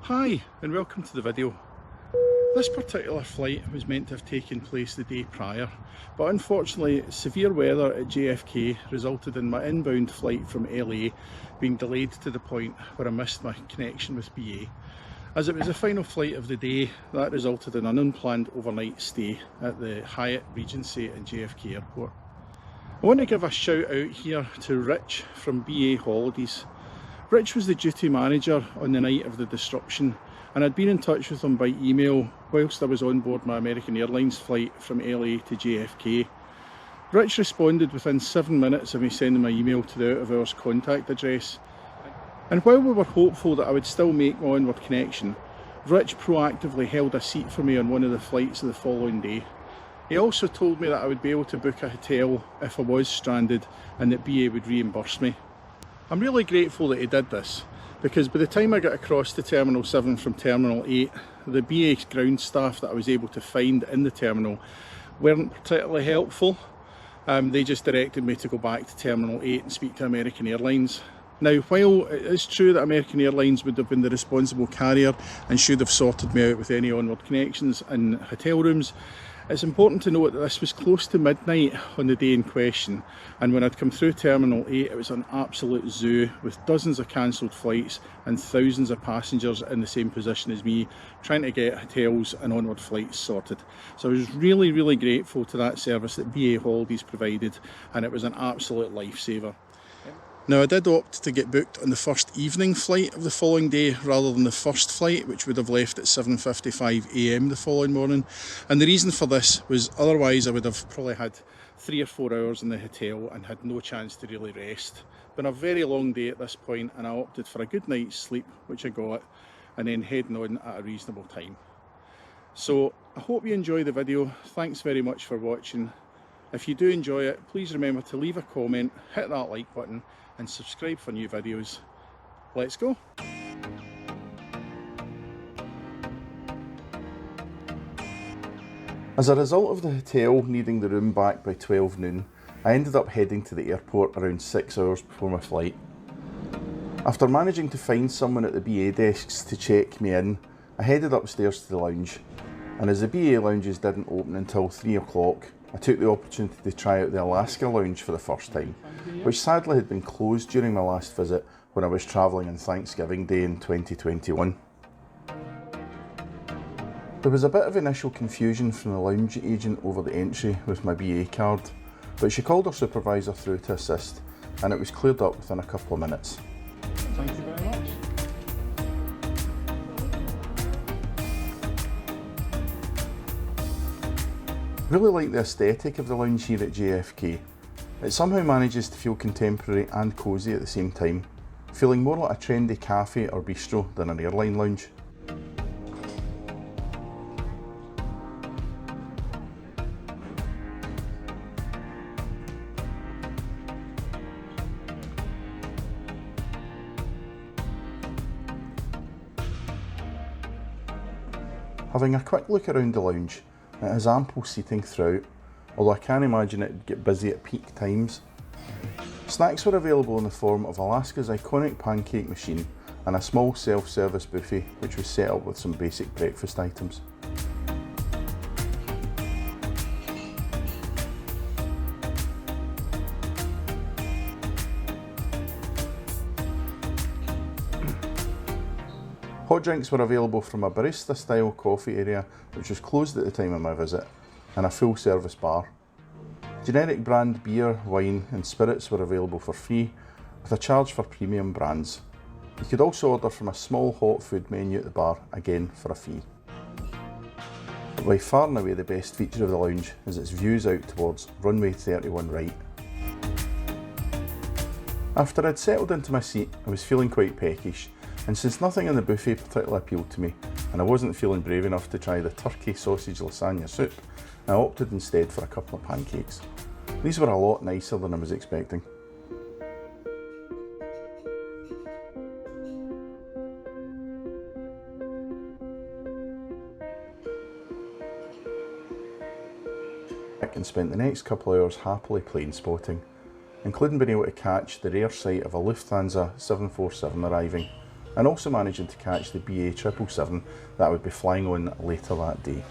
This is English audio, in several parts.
Hi and welcome to the video. This particular flight was meant to have taken place the day prior, but unfortunately severe weather at JFK resulted in my inbound flight from LA being delayed to the point where I missed my connection with BA. As it was the final flight of the day, that resulted in an unplanned overnight stay at the Hyatt Regency in JFK Airport. I want to give a shout out here to Rich from BA Holidays. Rich was the duty manager on the night of the disruption, and I'd been in touch with him by email whilst I was on board my American Airlines flight from LA to JFK. Rich responded within 7 minutes of me sending my email to the out of hours contact address, and while we were hopeful that I would still make my onward connection, Rich proactively held a seat for me on one of the flights of the following day. He also told me that I would be able to book a hotel if I was stranded and that BA would reimburse me. I'm really grateful that he did this, because by the time I got across to Terminal 7 from Terminal 8, the BA ground staff that I was able to find in the terminal weren't particularly helpful. They just directed me to go back to Terminal 8 and speak to American Airlines. Now, while it is true that American Airlines would have been the responsible carrier and should have sorted me out with any onward connections and hotel rooms, it's important to note that this was close to midnight on the day in question, and when I'd come through Terminal 8 it was an absolute zoo with dozens of cancelled flights and thousands of passengers in the same position as me trying to get hotels and onward flights sorted. So I was really grateful to that service that BA Holidays provided, and it was an absolute lifesaver. Now, I did opt to get booked on the first evening flight of the following day rather than the first flight, which would have left at 7:55 AM the following morning, and the reason for this was otherwise I would have probably had 3 or 4 hours in the hotel and had no chance to really rest. Been a very long day at this point, and I opted for a good night's sleep, which I got, and then heading on at a reasonable time. So I hope you enjoy the video. Thanks very much for watching. If you do enjoy it, please remember to leave a comment, hit that like button and subscribe for new videos. Let's go! As a result of the hotel needing the room back by 12 noon, I ended up heading to the airport around 6 hours before my flight. After managing to find someone at the BA desks to check me in, I headed upstairs to the lounge, and as the BA lounges didn't open until 3 o'clock, I took the opportunity to try out the Alaska lounge for the first time, which sadly had been closed during my last visit when I was travelling on Thanksgiving Day in 2021. There was a bit of initial confusion from the lounge agent over the entry with my BA card, but she called her supervisor through to assist, and it was cleared up within a couple of minutes. Thank you very much. I really like the aesthetic of the lounge here at JFK. It somehow manages to feel contemporary and cosy at the same time, feeling more like a trendy cafe or bistro than an airline lounge. Having a quick look around the lounge, it has ample seating throughout, although I can imagine it would get busy at peak times. Snacks were available in the form of Alaska's iconic pancake machine and a small self-service buffet which was set up with some basic breakfast items. Hot drinks were available from a barista-style coffee area, which was closed at the time of my visit, and a full-service bar. Generic brand beer, wine and spirits were available for free, with a charge for premium brands. You could also order from a small hot food menu at the bar, again for a fee. But by far and away the best feature of the lounge is its views out towards runway 31 right. After I'd settled into my seat, I was feeling quite peckish, and since nothing in the buffet particularly appealed to me, and I wasn't feeling brave enough to try the turkey sausage lasagna soup, I opted instead for a couple of pancakes. These were a lot nicer than I was expecting. And spent the next couple of hours happily plane spotting, including being able to catch the rare sight of a Lufthansa 747 arriving, and also managing to catch the BA 777 that I would be flying on later that day.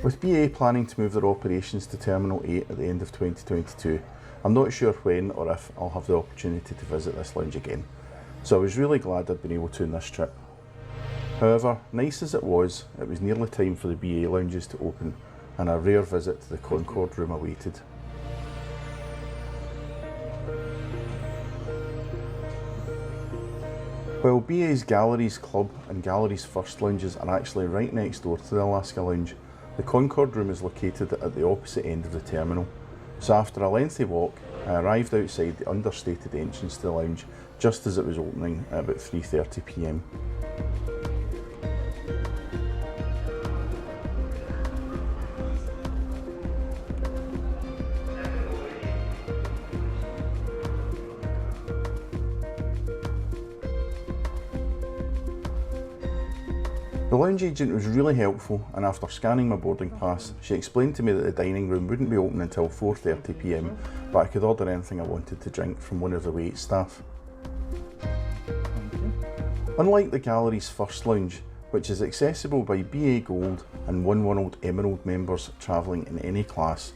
With BA planning to move their operations to Terminal 8 at the end of 2022, I'm not sure when or if I'll have the opportunity to visit this lounge again, so I was really glad I'd been able to on this trip. However, nice as it was nearly time for the BA lounges to open, and a rare visit to the Concorde Room awaited. While BA's Galleries Club and Galleries First lounges are actually right next door to the Alaska Lounge, the Concorde Room is located at the opposite end of the terminal, so after a lengthy walk, I arrived outside the understated entrance to the lounge just as it was opening at about 3:30 PM. The lounge agent was really helpful, and after scanning my boarding pass, she explained to me that the dining room wouldn't be open until 4:30 PM, but I could order anything I wanted to drink from one of the wait staff. Unlike the Galleries First lounge, which is accessible by BA Gold and One World Emerald members travelling in any class,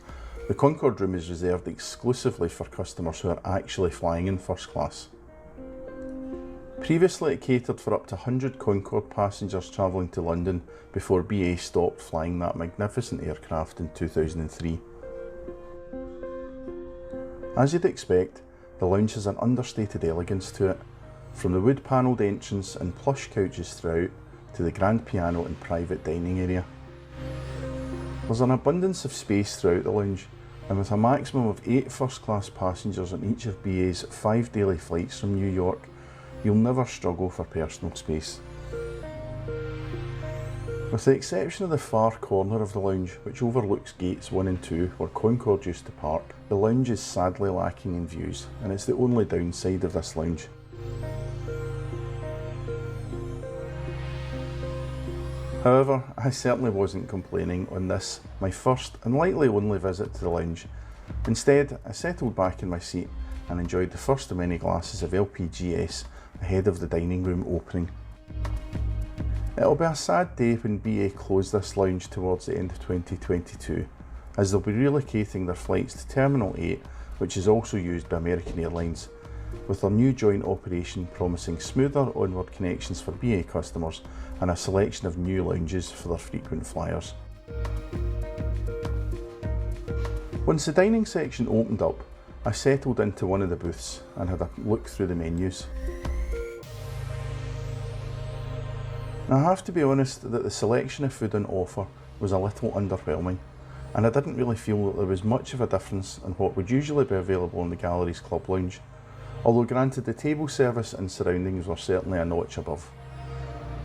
the Concorde Room is reserved exclusively for customers who are actually flying in first class. Previously it catered for up to 100 Concorde passengers travelling to London before BA stopped flying that magnificent aircraft in 2003. As you'd expect, the lounge has an understated elegance to it, from the wood panelled entrance and plush couches throughout to the grand piano and private dining area. There's an abundance of space throughout the lounge, and with a maximum of 8 first class passengers on each of BA's 5 daily flights from New York, you'll never struggle for personal space. With the exception of the far corner of the lounge, which overlooks gates 1 and 2 where Concorde used to park, the lounge is sadly lacking in views, and it's the only downside of this lounge. However, I certainly wasn't complaining on this, my first and likely only visit to the lounge. Instead, I settled back in my seat and enjoyed the first of many glasses of LPGS ahead of the dining room opening. It'll be a sad day when BA close this lounge towards the end of 2022, as they'll be relocating their flights to Terminal 8, which is also used by American Airlines, with their new joint operation promising smoother onward connections for BA customers and a selection of new lounges for their frequent flyers. Once the dining section opened up, I settled into one of the booths and had a look through the menus. Now, I have to be honest that the selection of food on offer was a little underwhelming, and I didn't really feel that there was much of a difference in what would usually be available in the Galleries Club lounge, although granted the table service and surroundings were certainly a notch above.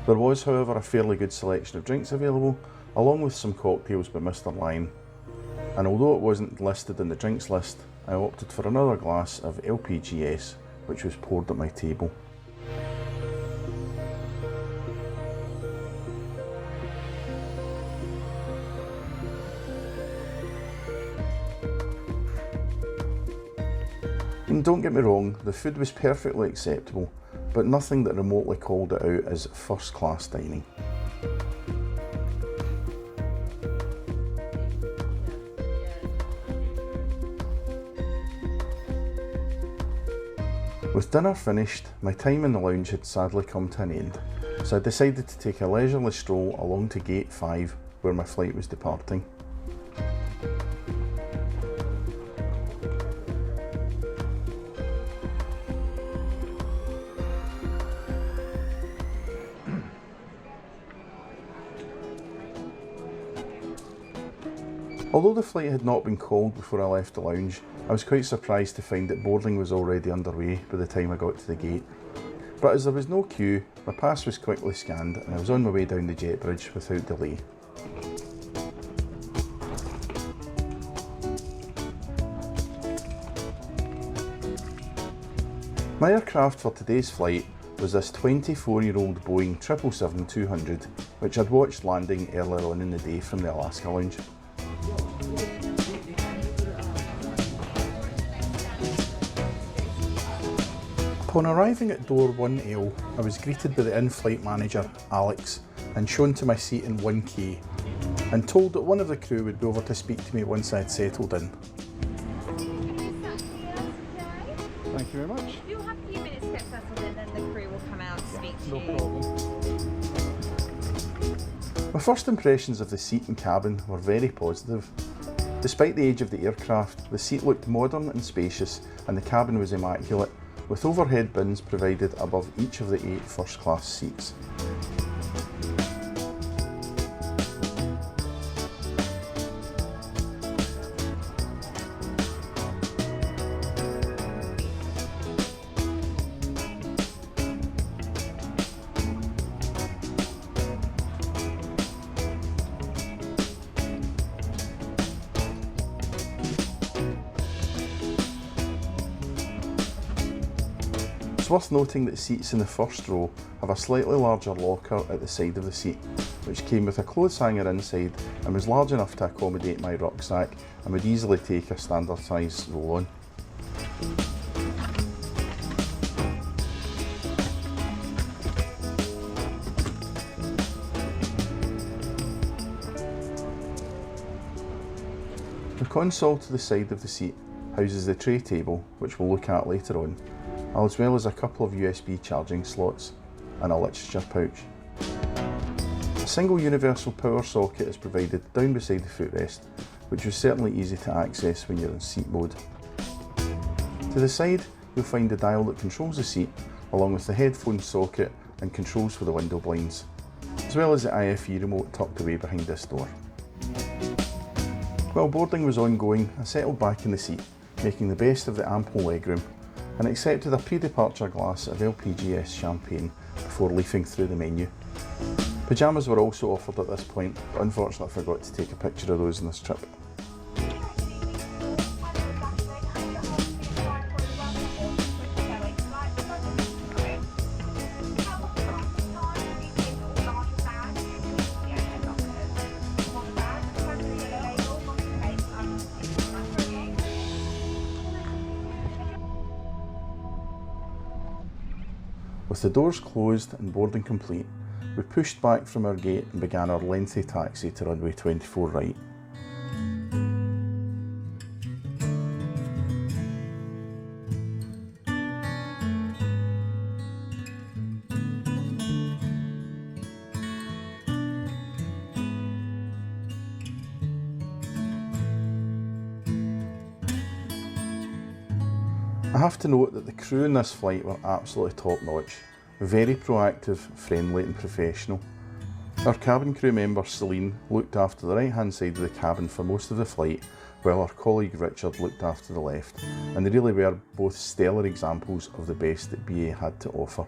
There was, however, a fairly good selection of drinks available, along with some cocktails by Mr. Lion, and although it wasn't listed in the drinks list, I opted for another glass of LPGS, which was poured at my table. And don't get me wrong, the food was perfectly acceptable, but nothing that remotely called it out as first class dining. With dinner finished, my time in the lounge had sadly come to an end, so I decided to take a leisurely stroll along to Gate 5 where my flight was departing. Although the flight had not been called before I left the lounge, I was quite surprised to find that boarding was already underway by the time I got to the gate. But as there was no queue, my pass was quickly scanned and I was on my way down the jet bridge without delay. My aircraft for today's flight was this 24-year-old Boeing 777-200, which I'd watched landing earlier on in the day from the Alaska lounge. Upon arriving at door 1L, I was greeted by the in-flight manager, Alex, and shown to my seat in 1K, and told that one of the crew would be over to speak to me once I had settled in. Thank you very much. You'll have a few minutes to get settled in, then the crew will come out and speak to you. No problem. My first impressions of the seat and cabin were very positive. Despite the age of the aircraft, the seat looked modern and spacious, and the cabin was immaculate, with overhead bins provided above each of the 8 first-class seats. It's worth noting that seats in the first row have a slightly larger locker at the side of the seat, which came with a clothes hanger inside and was large enough to accommodate my rucksack and would easily take a standard size roll-on. The console to the side of the seat houses the tray table, which we'll look at later on, as well as a couple of USB charging slots and a literature pouch. A single universal power socket is provided down beside the footrest, which was certainly easy to access when you're in seat mode. To the side, you'll find the dial that controls the seat, along with the headphone socket and controls for the window blinds, as well as the IFE remote tucked away behind this door. While boarding was ongoing, I settled back in the seat, making the best of the ample legroom, and accepted a pre-departure glass of LPGS champagne before leafing through the menu. Pyjamas were also offered at this point, but unfortunately I forgot to take a picture of those on this trip. With the doors closed and boarding complete, we pushed back from our gate and began our lengthy taxi to runway 24 right. I have to note that the crew in this flight were absolutely top notch, very proactive, friendly and professional. Our cabin crew member Celine looked after the right hand side of the cabin for most of the flight, while our colleague Richard looked after the left, and they really were both stellar examples of the best that BA had to offer.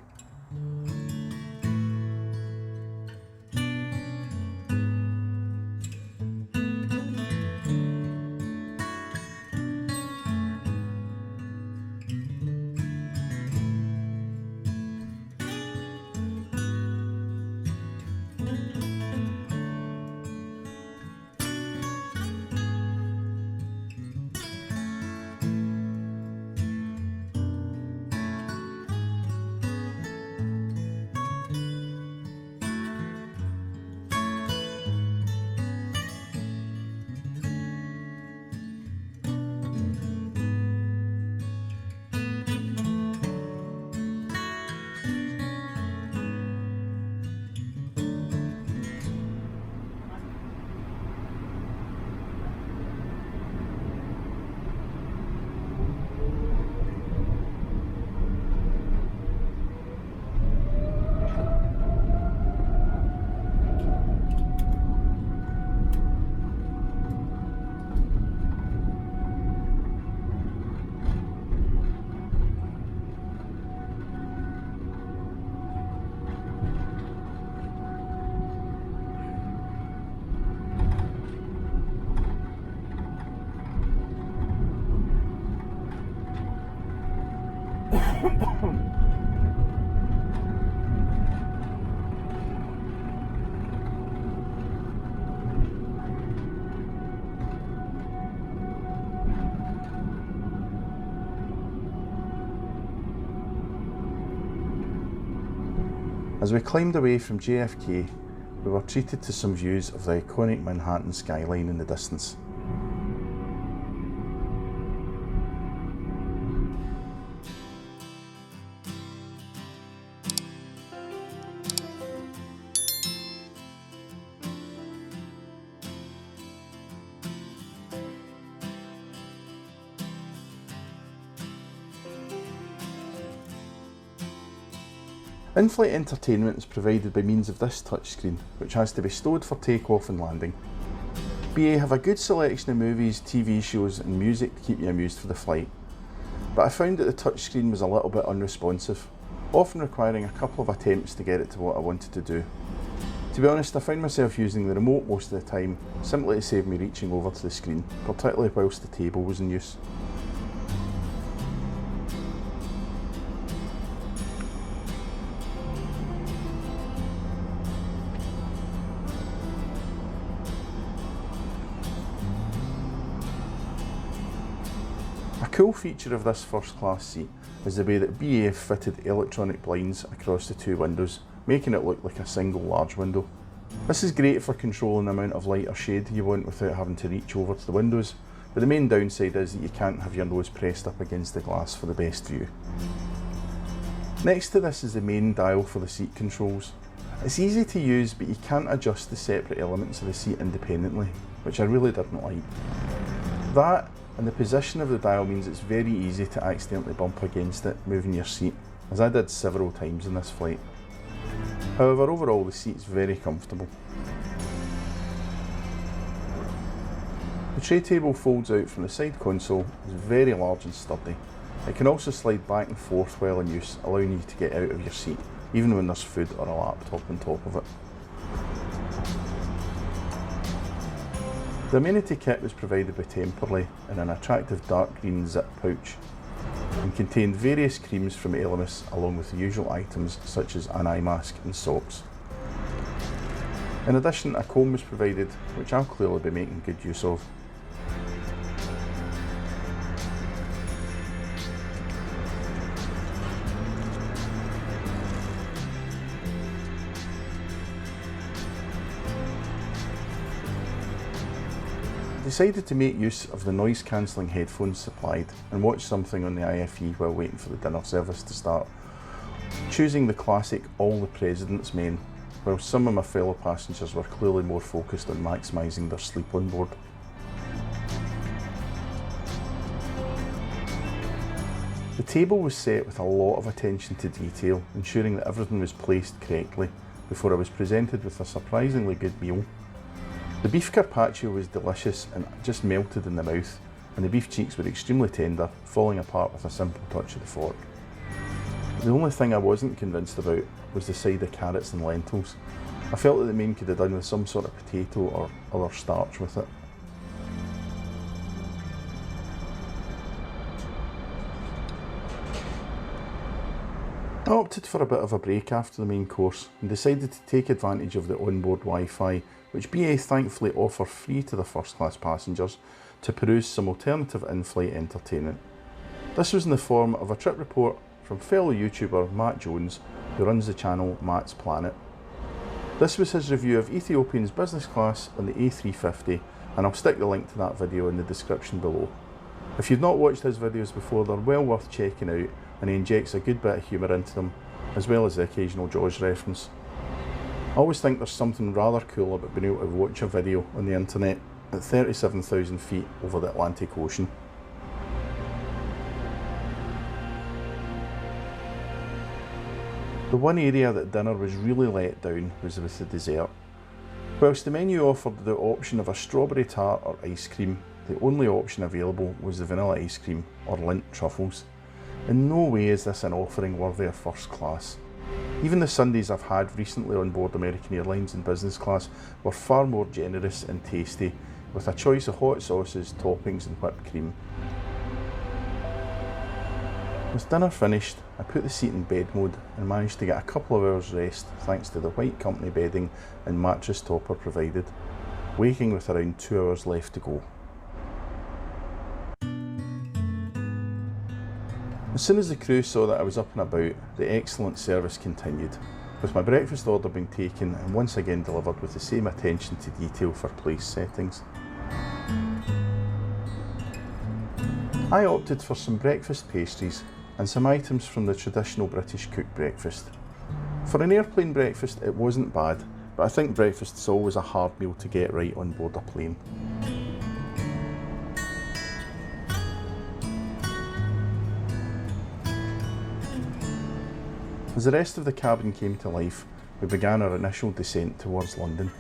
As we climbed away from JFK, we were treated to some views of the iconic Manhattan skyline in the distance. In-flight entertainment is provided by means of this touchscreen, which has to be stowed for takeoff and landing. BA have a good selection of movies, TV shows and music to keep you amused for the flight, but I found that the touchscreen was a little bit unresponsive, often requiring a couple of attempts to get it to what I wanted to do. To be honest, I found myself using the remote most of the time, simply to save me reaching over to the screen, particularly whilst the table was in use. A cool feature of this first class seat is the way that BA have fitted electronic blinds across the two windows, making it look like a single large window. This is great for controlling the amount of light or shade you want without having to reach over to the windows, but the main downside is that you can't have your nose pressed up against the glass for the best view. Next to this is the main dial for the seat controls. It's easy to use, but you can't adjust the separate elements of the seat independently, which I really didn't like. That and the position of the dial means it's very easy to accidentally bump against it moving your seat, as I did several times in this flight. However, overall the seat is very comfortable. The tray table folds out from the side console, is very large and sturdy. It can also slide back and forth while in use, allowing you to get out of your seat, even when there's food or a laptop on top of it. The Amenity Kit was provided by Temperley in an attractive dark green zip pouch and contained various creams from Elemis along with the usual items such as an eye mask and socks. In addition, a comb was provided, which I'll clearly be making good use of. I decided to make use of the noise cancelling headphones supplied and watch something on the IFE while waiting for the dinner service to start, choosing the classic All the President's Men, while some of my fellow passengers were clearly more focused on maximising their sleep on board. The table was set with a lot of attention to detail, ensuring that everything was placed correctly before I was presented with a surprisingly good meal. The beef carpaccio was delicious and just melted in the mouth, and the beef cheeks were extremely tender, falling apart with a simple touch of the fork. The only thing I wasn't convinced about was the side of carrots and lentils. I felt that the main could have done with some sort of potato or other starch with it. I opted for a bit of a break after the main course and decided to take advantage of the onboard Wi-Fi, which BA thankfully offer free to the first class passengers, to peruse some alternative in-flight entertainment. This was in the form of a trip report from fellow YouTuber Matt Jones, who runs the channel Matt's Planet. This was his review of Ethiopian's business class on the A350, and I'll stick the link to that video in the description below. If you've not watched his videos before, they're well worth checking out, and he injects a good bit of humour into them, as well as the occasional Jaws reference. I always think there's something rather cool about being able to watch a video on the internet at 37,000 feet over the Atlantic Ocean. The one area that dinner was really let down was with the dessert. Whilst the menu offered the option of a strawberry tart or ice cream, the only option available was the vanilla ice cream or Lindt truffles. In no way is this an offering worthy of first class. Even the sundaes I've had recently on board American Airlines in business class were far more generous and tasty, with a choice of hot sauces, toppings and whipped cream. With dinner finished, I put the seat in bed mode and managed to get a couple of hours rest thanks to the white company bedding and mattress topper provided, waking with around 2 hours left to go. As soon as the crew saw that I was up and about, the excellent service continued, with my breakfast order being taken and once again delivered with the same attention to detail for place settings. I opted for some breakfast pastries and some items from the traditional British cooked breakfast. For an airplane breakfast it wasn't bad, but I think breakfast is always a hard meal to get right on board a plane. As the rest of the cabin came to life, we began our initial descent towards London.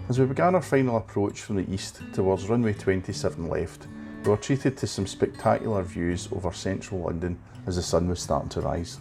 As we began our final approach from the east towards runway 27 left, we were treated to some spectacular views over central London as the sun was starting to rise.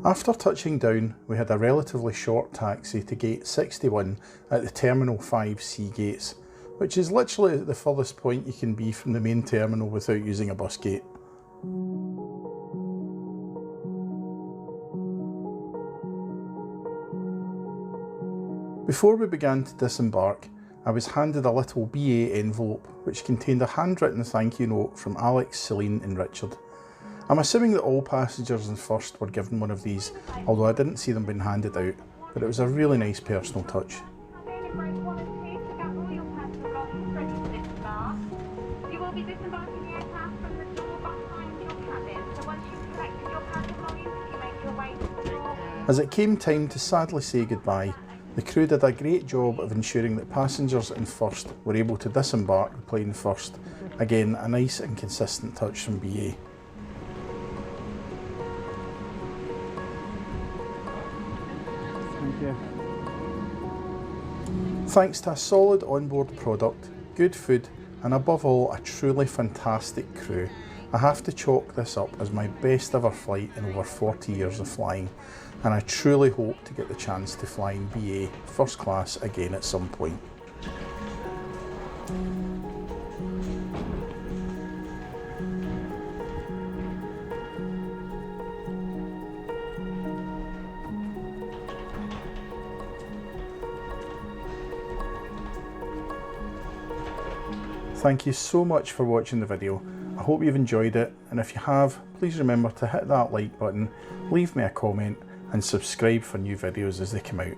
After touching down, we had a relatively short taxi to gate 61 at the Terminal 5C gates, which is literally the furthest point you can be from the main terminal without using a bus gate. Before we began to disembark, I was handed a little BA envelope which contained a handwritten thank you note from Alex, Celine and Richard. I'm assuming that all passengers in First were given one of these, although I didn't see them being handed out, but it was a really nice personal touch. You will be disembarking the aircraft from the door behind your cabin, so once you've collected your pack of belongings, you make your way to the door. As it came time to sadly say goodbye, the crew did a great job of ensuring that passengers in First were able to disembark the plane first. Again, a nice and consistent touch from BA. Thanks to a solid onboard product, good food and above all a truly fantastic crew, I have to chalk this up as my best ever flight in over 40 years of flying, and I truly hope to get the chance to fly in BA first class again at some point. Thank you so much for watching the video. I hope you've enjoyed it, and if you have, please remember to hit that like button, leave me a comment and subscribe for new videos as they come out.